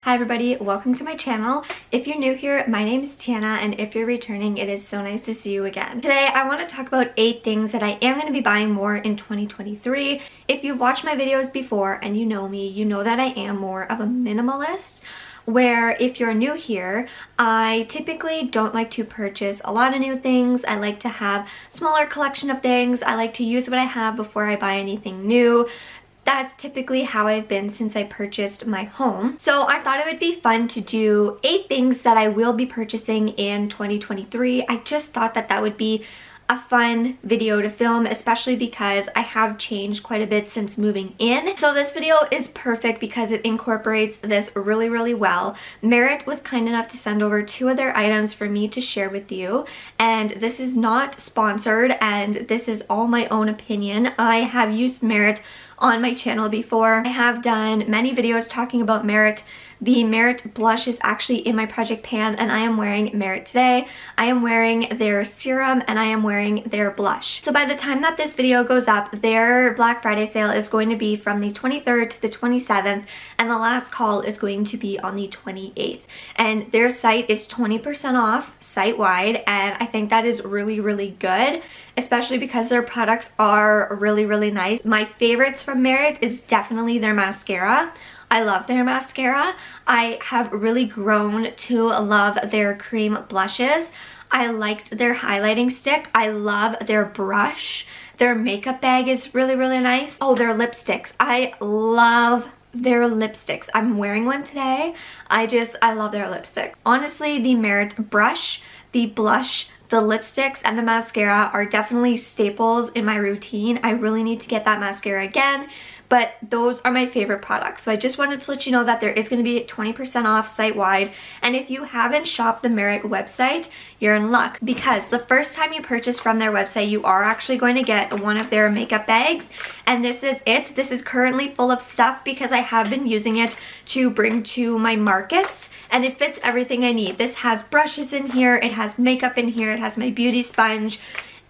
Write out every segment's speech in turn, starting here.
Hi everybody, welcome to my channel. If you're new here, my name is Tiana, and if you're returning, it is so nice to see you again. Today, I want to talk about 8 things that I am going to be buying more in 2023. If you've watched my videos before and you know me, you know that I am more of a minimalist, where if you're new here, I typically don't like to purchase a lot of new things. I like to have a smaller collection of things. I like to use what I have before I buy anything new. That's typically how I've been since I purchased my home. So I thought it would be fun to do 8 things that I will be purchasing in 2023. I just thought that that would be a fun video to film, especially because I have changed quite a bit since moving in. So this video is perfect because it incorporates this really well. Merit was kind enough to send over 2 of their items for me to share with you, and this is not sponsored and this is all my own opinion. I have used Merit on my channel before. I have done many videos talking about Merit. The Merit blush is actually in my project pan, and I am wearing Merit today. I am wearing their serum and I am wearing their blush. So by the time that this video goes up, their Black Friday sale is going to be from the 23rd to the 27th, and the last call is going to be on the 28th. And their site is 20% off site-wide, and I think that is really good, especially because their products are really nice. My favorites from Merit is definitely their mascara. I love their mascara. I have really grown to love their cream blushes. I liked their highlighting stick. I love their brush. Their makeup bag is really nice. Oh, their lipsticks. I love their lipsticks. I'm wearing one today. I love their lipstick. Honestly, the Merit brush, the blush, the lipsticks, and the mascara are definitely staples in my routine. I really need to get that mascara again, but those are my favorite products. So I just wanted to let you know that there is going to be 20% off site-wide, and if you haven't shopped the Merit website, you're in luck, because the first time you purchase from their website, you are actually going to get one of their makeup bags, and this is it. This is currently full of stuff because I have been using it to bring to my markets, and it fits everything I need. This has brushes in here, it has makeup in here, it has my beauty sponge.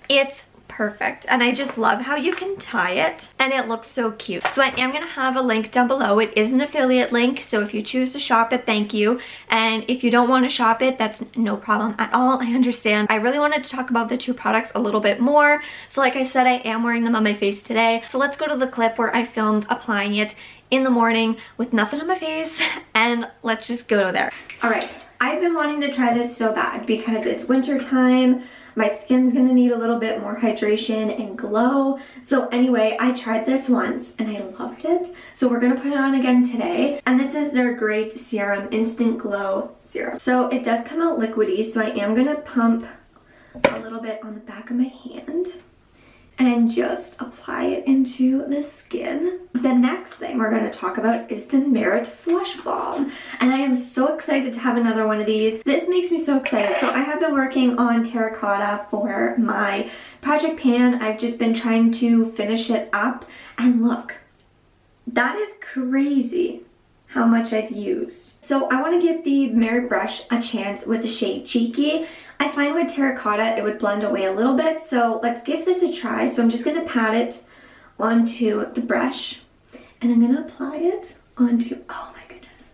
It's perfect, and I just love how you can tie it and it looks so cute. So I am going to have a link down below. It is an affiliate link, so if you choose to shop it, thank you, and if you don't want to shop it, that's no problem at all. I understand. I really wanted to talk about the 2 products a little bit more, so like I said, I am wearing them on my face today. So let's go to the clip where I filmed applying it in the morning with nothing on my face, and let's just go there. Alright, I've been wanting to try this so bad because it's winter time. My skin's gonna need a little bit more hydration and glow. So anyway, I tried this once and I loved it. So we're gonna put it on again today. And this is their Great Serum Instant Glow Serum. So it does come out liquidy, so I am gonna pump a little bit on the back of my hand and just apply it into the skin. The next thing we're going to talk about is the Merit Flush Balm, and I am so excited to have another one of these. This makes me so excited. So I have been working on terracotta for my project pan. I've just been trying to finish it up, and look, that is crazy how much I've used. So I want to give the Merit brush a chance with the shade Cheeky. I find with terracotta it would blend away a little bit, so let's give this a try. So I'm just going to pat it onto the brush, and I'm going to apply it onto, oh my goodness,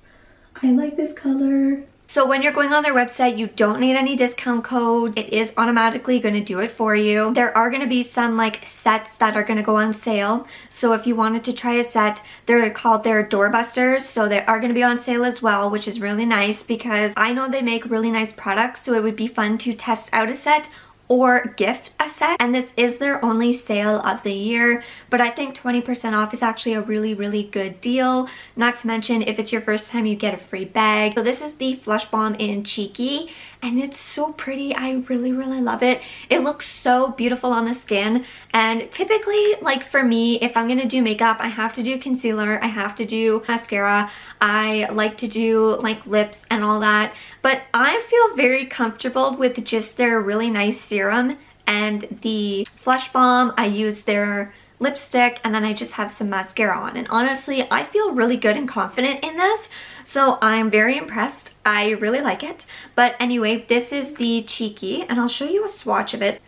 I like this color. So when you're going on their website, you don't need any discount code. It is automatically going to do it for you. There are going to be some like sets that are going to go on sale. So if you wanted to try a set, they're called their doorbusters. So they are going to be on sale as well, which is really nice because I know they make really nice products. So it would be fun to test out a set or gift a set, and this is their only sale of the year, but I think 20% off is actually a really good deal. Not to mention, if it's your first time, you get a free bag. So this is the Flush Balm in Cheeky, and it's so pretty. I really love it. It looks so beautiful on the skin, and typically, like for me, if I'm gonna do makeup, I have to do concealer, I have to do mascara, I like to do like lips and all that, but I feel very comfortable with just their really nice serum and the Flush Balm. I use their lipstick, and then I just have some mascara on, and honestly I feel really good and confident in this, so I'm very impressed. I really like it. But anyway, this is the Cheeky, and I'll show you a swatch of it.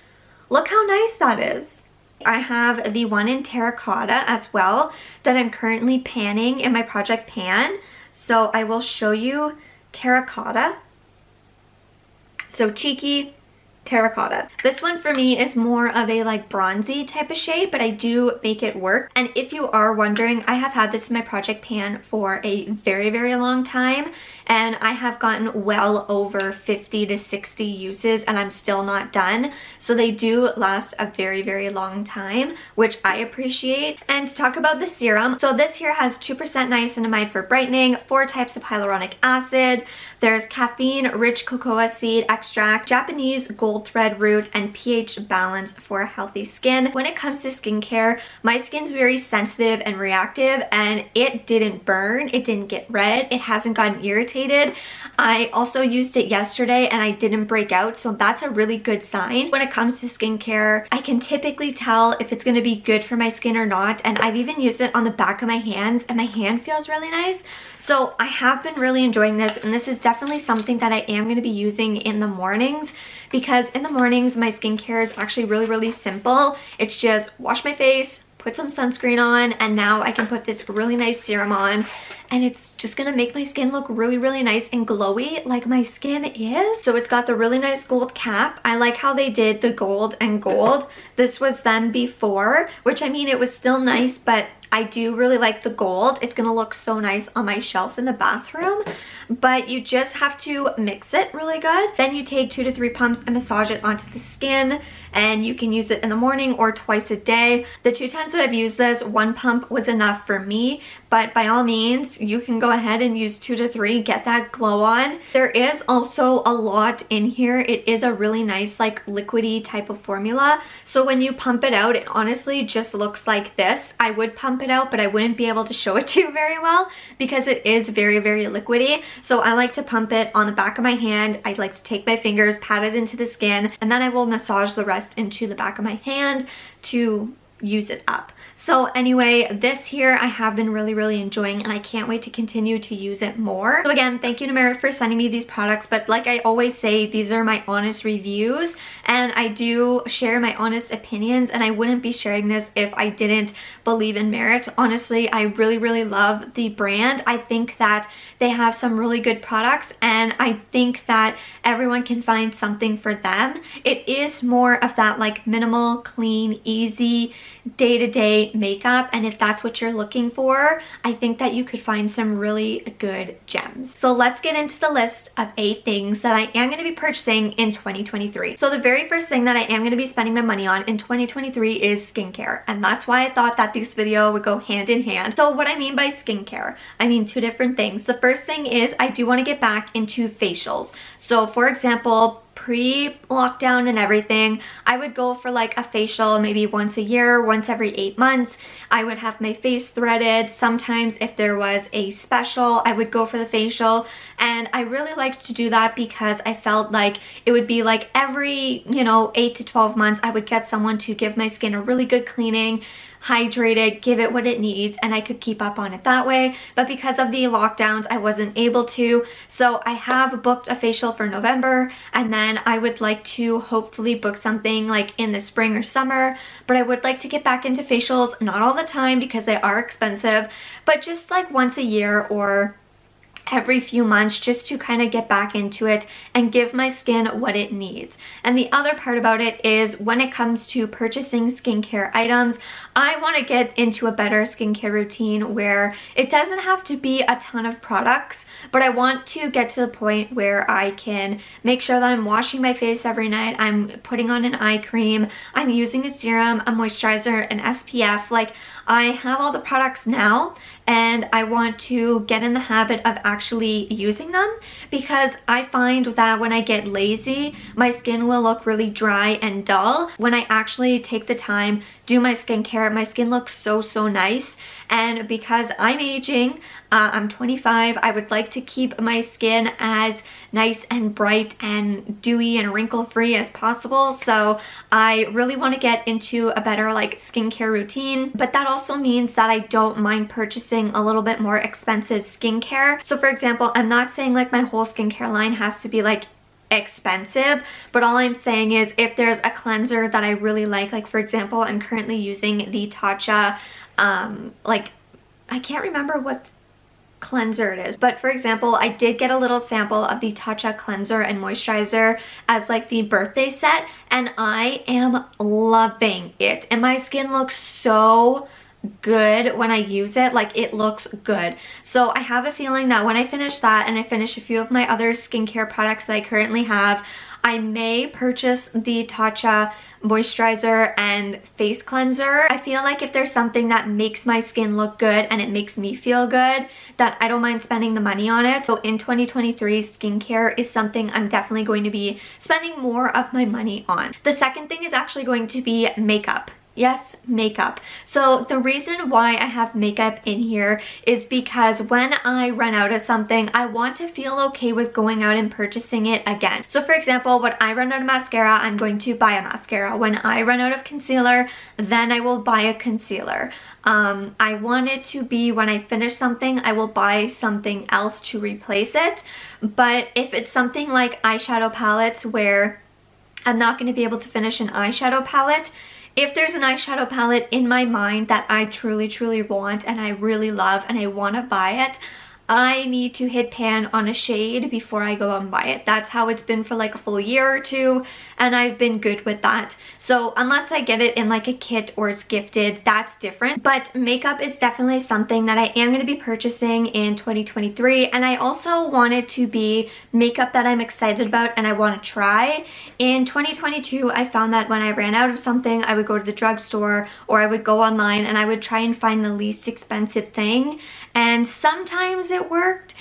Look how nice that is. I have the one in terracotta as well that I'm currently panning in my project pan. So I will show you Terracotta. So Cheeky Terracotta. This one for me is more of a like bronzy type of shade, but I do make it work. And if you are wondering, I have had this in my project pan for a very, very long time, and I have gotten well over 50 to 60 uses and I'm still not done. So they do last a very, very long time, which I appreciate. And to talk about the serum, so this here has 2% niacinamide for brightening, 4 types of hyaluronic acid, there's caffeine-rich cocoa seed extract, Japanese gold thread root, and pH balance for healthy skin. When it comes to skincare, my skin's very sensitive and reactive, and it didn't burn, it didn't get red, it hasn't gotten irritated. I also used it yesterday and I didn't break out, so that's a really good sign. When it comes to skincare, I can typically tell if it's going to be good for my skin or not, and I've even used it on the back of my hands and my hand feels really nice. So I have been really enjoying this, and this is definitely something that I am going to be using in the mornings, because in the mornings my skincare is actually really, really simple. It's just wash my face, put some sunscreen on, and now I can put this really nice serum on, and it's just gonna make my skin look really, really nice and glowy like my skin is. So it's got the really nice gold cap. I like how they did the gold and gold. This was them before, which I mean, it was still nice, but I do really like the gold. It's gonna look so nice on my shelf in the bathroom, but you just have to mix it really good. Then you take 2 to 3 pumps and massage it onto the skin, and you can use it in the morning or twice a day. The 2 times that I've used this, 1 pump was enough for me, but by all means, you can go ahead and use 2 to 3, get that glow on. There is also a lot in here. It is a really nice like liquidy type of formula. So when you pump it out, it honestly just looks like this. I would pump it out, but I wouldn't be able to show it to you very well because it is very, very liquidy. So I like to pump it on the back of my hand. I like to take my fingers, pat it into the skin, and then I will massage the rest into the back of my hand to use it up. So anyway, this here I have been really, really enjoying, and I can't wait to continue to use it more. So again, thank you to Merit for sending me these products, but like I always say, these are my honest reviews, and I do share my honest opinions, and I wouldn't be sharing this if I didn't believe in Merit. Honestly, I really, really love the brand. I think that they have some really good products, and I think that everyone can find something for them. It is more of that like minimal, clean, easy, day-to-day makeup, and if that's what you're looking for, I think that you could find some really good gems. So let's get into the list of 8 things that I am going to be purchasing in 2023. So the very first thing that I am going to be spending my money on in 2023 is skincare, and that's why I thought that this video would go hand in hand. So what I mean by skincare, I mean 2 different things. The first thing is I do want to get back into facials. So for example, pre-lockdown and everything, I would go for like a facial maybe once a year, once every 8 months. I would have my face threaded. Sometimes if there was a special, I would go for the facial, and I really liked to do that because I felt like it would be like every, 8 to 12 months I would get someone to give my skin a really good cleaning, hydrate it, give it what it needs, and I could keep up on it that way. But because of the lockdowns, I wasn't able to. So I have booked a facial for November, and then I would like to hopefully book something like in the spring or summer. But I would like to get back into facials, not all the time because they are expensive, but just like once a year or every few months, just to kind of get back into it and give my skin what it needs. And the other part about it is when it comes to purchasing skincare items, I want to get into a better skincare routine where it doesn't have to be a ton of products, but I want to get to the point where I can make sure that I'm washing my face every night, I'm putting on an eye cream, I'm using a serum, a moisturizer, an SPF. Like, I have all the products now, and I want to get in the habit of actually using them, because I find that when I get lazy, my skin will look really dry and dull. When I actually take the time, do my skincare, my skin looks so, so nice. And because I'm aging, I'm 25, I would like to keep my skin as nice and bright and dewy and wrinkle free as possible. So I really want to get into a better like skincare routine, but that also means that I don't mind purchasing a little bit more expensive skincare. So for example, I'm not saying like my whole skincare line has to be like expensive, but all I'm saying is if there's a cleanser that I really like for example, I'm currently using the Tatcha, like I can't remember what cleanser it is. But for example, I did get a little sample of the Tatcha cleanser and moisturizer as like the birthday set, and I am loving it. And my skin looks so good when I use it. Like, it looks good. So I have a feeling that when I finish that and I finish a few of my other skincare products that I currently have, I may purchase the Tatcha moisturizer and face cleanser. I feel like if there's something that makes my skin look good and it makes me feel good, that I don't mind spending the money on it. So in 2023, skincare is something I'm definitely going to be spending more of my money on. The second thing is actually going to be makeup. Yes, makeup. So the reason why I have makeup in here is because when I run out of something, I want to feel okay with going out and purchasing it again. So for example, when I run out of mascara, I'm going to buy a mascara. When I run out of concealer, then I will buy a concealer. I want it to be when I finish something, I will buy something else to replace it. But if it's something like eyeshadow palettes where I'm not going to be able to finish an eyeshadow palette, if there's an eyeshadow palette in my mind that I truly want and I really love and I want to buy it, I need to hit pan on a shade before I go out and buy it. That's how it's been for like a full year or two, and I've been good with that. So unless I get it in like a kit or it's gifted, that's different. But makeup is definitely something that I am going to be purchasing in 2023, and I also want it to be makeup that I'm excited about and I want to try. In 2022, I found that when I ran out of something, I would go to the drugstore or I would go online and I would try and find the least expensive thing. And sometimes it worked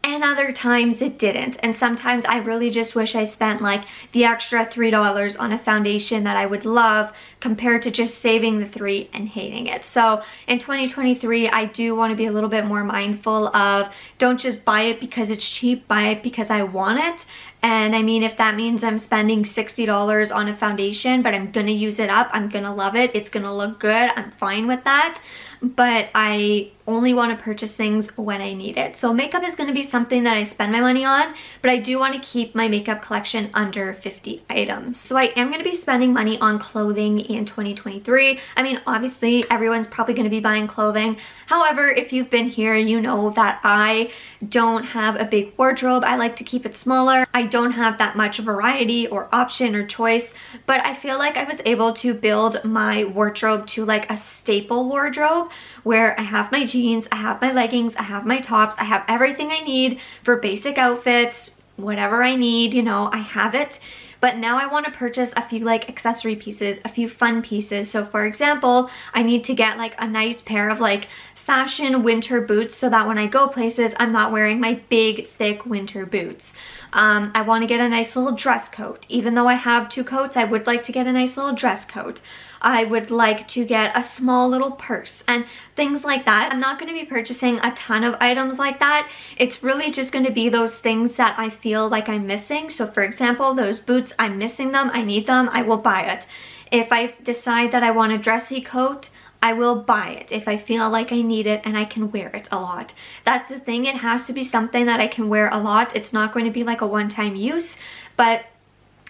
and other times it didn't. And sometimes I really just wish I spent like the extra $3 on a foundation that I would love compared to just saving the $3 and hating it. So in 2023, I do want to be a little bit more mindful of don't just buy it because it's cheap, buy it because I want it. And I mean, if that means I'm spending $60 on a foundation, but I'm gonna use it up, I'm gonna love it, it's gonna look good, I'm fine with that. But I only want to purchase things when I need it. So makeup is going to be something that I spend my money on, but I do want to keep my makeup collection under 50 items. So I am going to be spending money on clothing in 2023. I mean, obviously everyone's probably going to be buying clothing. However, if you've been here, you know that I don't have a big wardrobe. I like to keep it smaller. I don't have that much variety or option or choice, but I feel like I was able to build my wardrobe to like a staple wardrobe where I have my jeans, I have my leggings, I have my tops, I have everything I need for basic outfits, whatever I need, you know, I have it. But now I want to purchase a few like accessory pieces, a few fun pieces. So for example, I need to get like a nice pair of like fashion winter boots so that when I go places, I'm not wearing my big thick winter boots. I want to get a nice little dress coat. Even though I have 2 coats, I would like to get a nice little dress coat. I would like to get a small little purse and things like that. I'm not going to be purchasing a ton of items like that. It's really just going to be those things that I feel like I'm missing. So for example, those boots, I'm missing them, I need them, I will buy it. If I decide that I want a dressy coat, I will buy it if I feel like I need it and I can wear it a lot. That's the thing, it has to be something that I can wear a lot. It's not going to be like a one-time use, but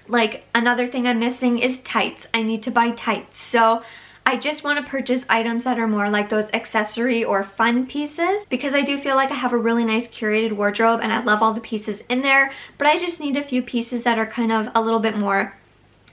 like another thing I'm missing is tights. I need to buy tights. So I just want to purchase items that are more like those accessory or fun pieces because I do feel like I have a really nice curated wardrobe and I love all the pieces in there, but I just need a few pieces that are kind of a little bit more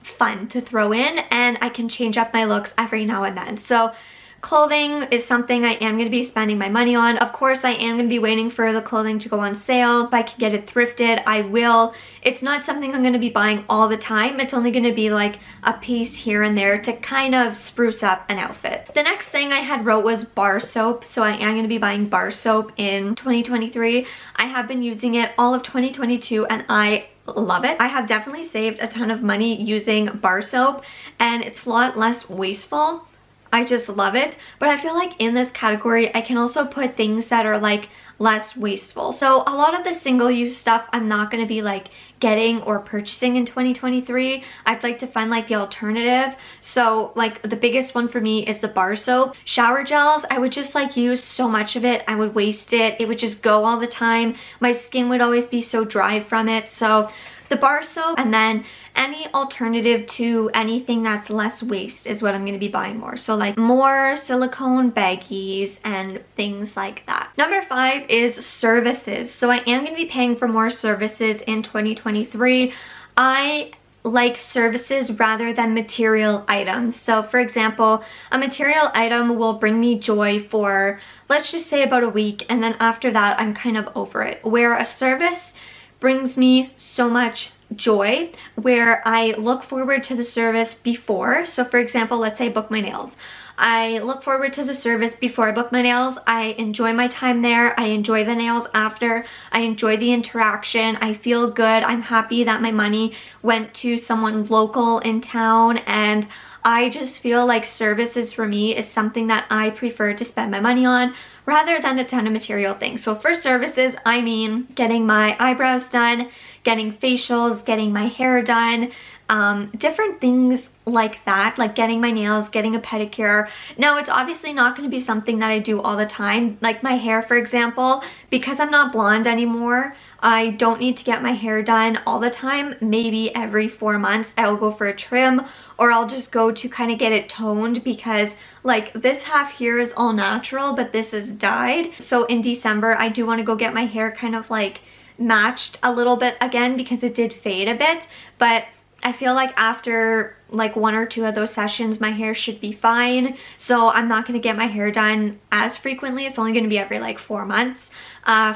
fun to throw in, and I can change up my looks every now and then. So clothing is something I am going to be spending my money on. Of course, I am going to be waiting for the clothing to go on sale. If I can get it thrifted, I will. It's not something I'm going to be buying all the time. It's only going to be like a piece here and there to kind of spruce up an outfit. The next thing I had wrote was bar soap. So I am going to be buying bar soap in 2023. I have been using it all of 2022 and I love it. I have definitely saved a ton of money using bar soap and it's a lot less wasteful. I just love it. But I feel like in this category, I can also put things that are like less wasteful. So a lot of the single-use stuff I'm not going to be like getting or purchasing in 2023. I'd like to find like the alternative. So like the biggest one for me is the bar soap. Shower gels, I would just like use so much of it. I would waste it. It would just go all the time. My skin would always be so dry from it. So the bar soap, and then any alternative to anything that's less waste is what I'm going to be buying more. So like more silicone baggies and things like that. Number 5 is services. So I am going to be paying for more services in 2023. I like services rather than material items. So for example, a material item will bring me joy for, let's just say, about a week, and then after that I'm kind of over it. Where a service brings me so much joy, where I look forward to the service before. So for example, let's say I book my nails. I look forward to the service before I book my nails. I enjoy my time there. I enjoy the nails after. I enjoy the interaction. I feel good. I'm happy that my money went to someone local in town, and I just feel like services for me is something that I prefer to spend my money on rather than a ton of material things. So for services, I mean getting my eyebrows done, getting facials, getting my hair done, different things like that, like getting my nails, getting a pedicure. Now, it's obviously not going to be something that I do all the time. Like my hair, for example, because I'm not blonde anymore, I don't need to get my hair done all the time. Maybe every 4 months I'll go for a trim, or I'll just go to kind of get it toned, because like this half here is all natural, but this is dyed. So in December, I do want to go get my hair kind of like matched a little bit again, because it did fade a bit. But I feel like after like 1 or 2 of those sessions, my hair should be fine. So I'm not going to get my hair done as frequently. It's only going to be every like 4 months.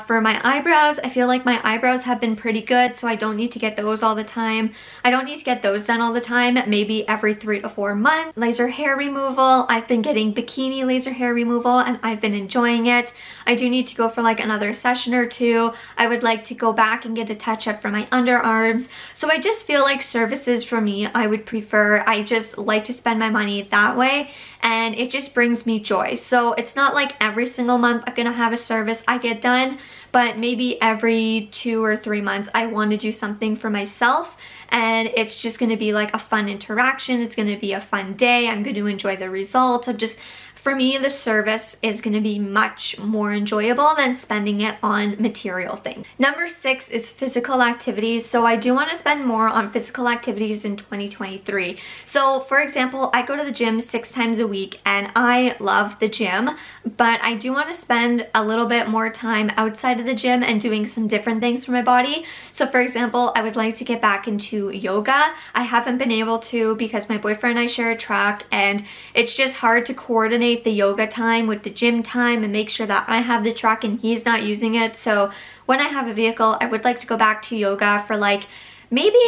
For my eyebrows, I feel like my eyebrows have been pretty good, so I don't need to get those all the time. I don't need to get those done all the time, maybe every 3 to 4 months. Laser hair removal, I've been getting bikini laser hair removal and I've been enjoying it. I do need to go for like another session or 2. I would like to go back and get a touch up for my underarms. So I just feel like services for me, I would prefer. I just like to spend my money that way, and it just brings me joy. So it's not like every single month I'm gonna have a service I get done, but maybe every 2 or 3 months I want to do something for myself, and it's just going to be like a fun interaction. It's going to be a fun day. I'm going to enjoy the results of just, for me, the service is going to be much more enjoyable than spending it on material things. Number 6 is physical activities. So I do want to spend more on physical activities in 2023. So for example, I go to the gym 6 times a week and I love the gym, but I do want to spend a little bit more time outside of the gym and doing some different things for my body. So for example, I would like to get back into yoga. I haven't been able to because my boyfriend and I share a track, and it's just hard to coordinate the yoga time with the gym time and make sure that I have the track and he's not using it. So when I have a vehicle, I would like to go back to yoga for like maybe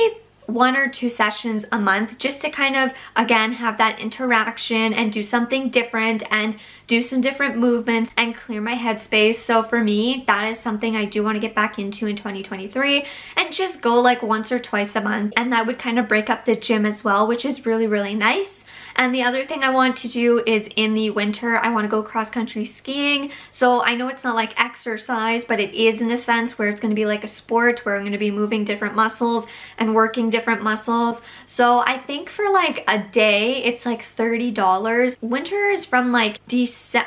1 or 2 sessions a month, just to kind of, again, have that interaction and do something different and do some different movements and clear my headspace. So for me, that is something I do want to get back into in 2023, and just go like once or twice a month. And that would kind of break up the gym as well, which is really, really nice. And the other thing I want to do is in the winter, I want to go cross-country skiing. So I know it's not like exercise, but it is in a sense where it's going to be like a sport where I'm going to be moving different muscles and working different muscles. So I think for like a day, it's like $30. Winter is from like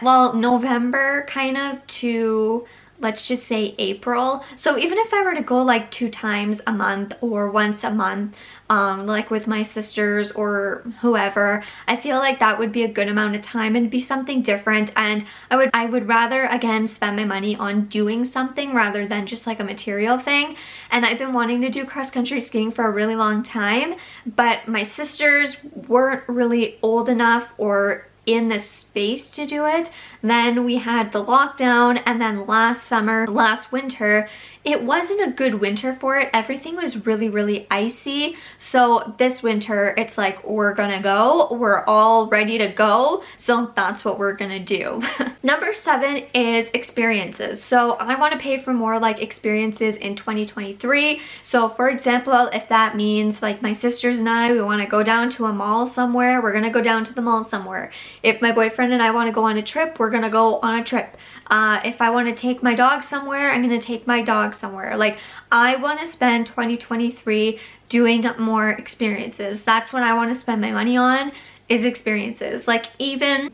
November kind of to, let's just say, April. So even if I were to go like 2 times a month or once a month, like with my sisters or whoever, I feel like that would be a good amount of time and be something different. And I would rather, again, spend my money on doing something rather than just like a material thing. And I've been wanting to do cross-country skiing for a really long time, but my sisters weren't really old enough or in the space to do it. Then we had the lockdown, and then last winter, it wasn't a good winter for it. Everything was really, really icy. So this winter, it's like, we're gonna go. We're all ready to go. So that's what we're gonna do. Number 7 is experiences. So I want to pay for more like experiences in 2023. So for example, if that means like my sisters and I, we want to go down to a mall somewhere, we're gonna go down to the mall somewhere. If my boyfriend and I want to go on a trip, we're gonna go on a trip. If I want to take my dog somewhere, I'm gonna take my dog somewhere. Like, I want to spend 2023 doing more experiences. That's what I want to spend my money on, is experiences. Like even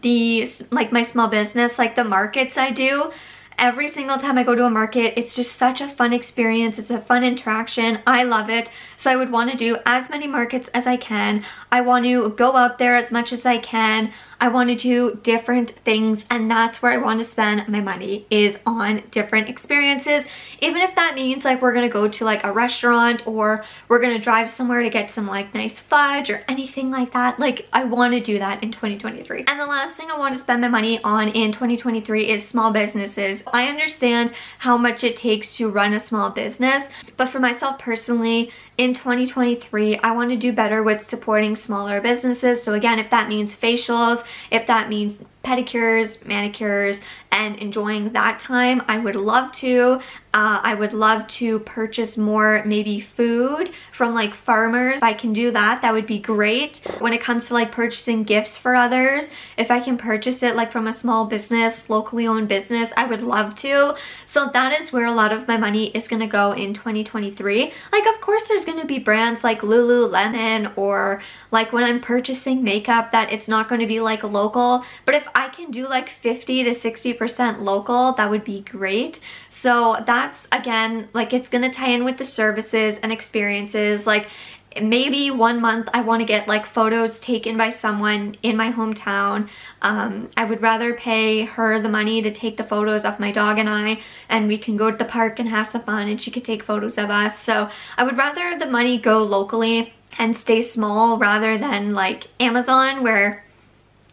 my small business, like the markets I do, Every single time I go to a market, it's just such a fun experience. It's a fun interaction. I love it. So I would want to do as many markets as I can. I want to go out there as much as I can. I want to do different things, and that's where I want to spend my money, is on different experiences. Even if that means like we're gonna go to like a restaurant, or we're gonna drive somewhere to get some like nice fudge or anything like that. Like, I want to do that in 2023. And the last thing I want to spend my money on in 2023 is small businesses. I understand how much it takes to run a small business, but for myself personally, in 2023, I want to do better with supporting smaller businesses. So again, if that means facials, if that means pedicures, manicures, and enjoying that time, I would love to. I would love to purchase more maybe food from like farmers. If I can do that, that would be great. When it comes to like purchasing gifts for others, if I can purchase it like from a small business, locally owned business, I would love to. So that is where a lot of my money is gonna go in 2023. Like, of course there's gonna be brands like Lululemon, or like when I'm purchasing makeup, that it's not gonna be like local, but if I can do like 50 to 60% local, that would be great. So that's, again, like, it's gonna tie in with the services and experiences. Like, maybe 1 month I want to get like photos taken by someone in my hometown. I would rather pay her the money to take the photos of my dog and we can go to the park and have some fun, and she could take photos of us. So I would rather the money go locally and stay small, rather than like Amazon, where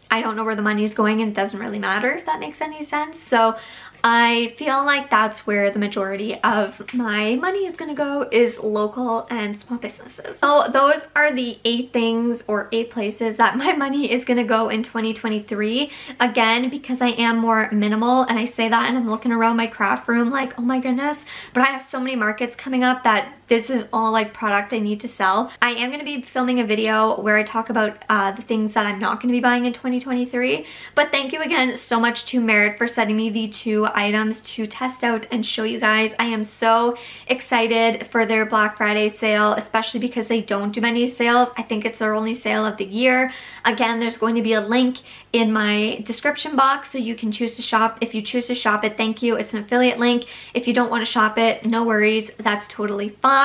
I don't know where the money is going and it doesn't really matter, if that makes any sense. So I feel like that's where the majority of my money is gonna go, is local and small businesses. So those are the 8 things, or 8 places that my money is gonna go in 2023. Again, because I am more minimal, and I say that and I'm looking around my craft room like, oh my goodness, but I have so many markets coming up that this is all like product I need to sell. I am going to be filming a video where I talk about the things that I'm not going to be buying in 2023. But thank you again so much to Merit for sending me the 2 items to test out and show you guys. I am so excited for their Black Friday sale, especially because they don't do many sales. I think it's their only sale of the year. Again, there's going to be a link in my description box so you can choose to shop. If you choose to shop it, thank you. It's an affiliate link. If you don't want to shop it, no worries. That's totally fine.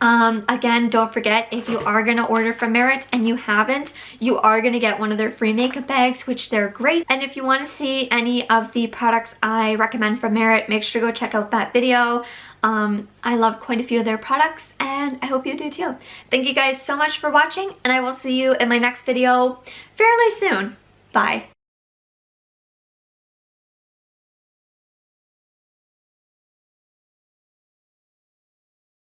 Again, don't forget, if you are going to order from Merit and you haven't, you are going to get one of their free makeup bags, which they're great. And if you want to see any of the products I recommend from Merit, make sure to go check out that video. I love quite a few of their products, and I hope you do too. Thank you guys so much for watching, and I will see you in my next video fairly soon. Bye.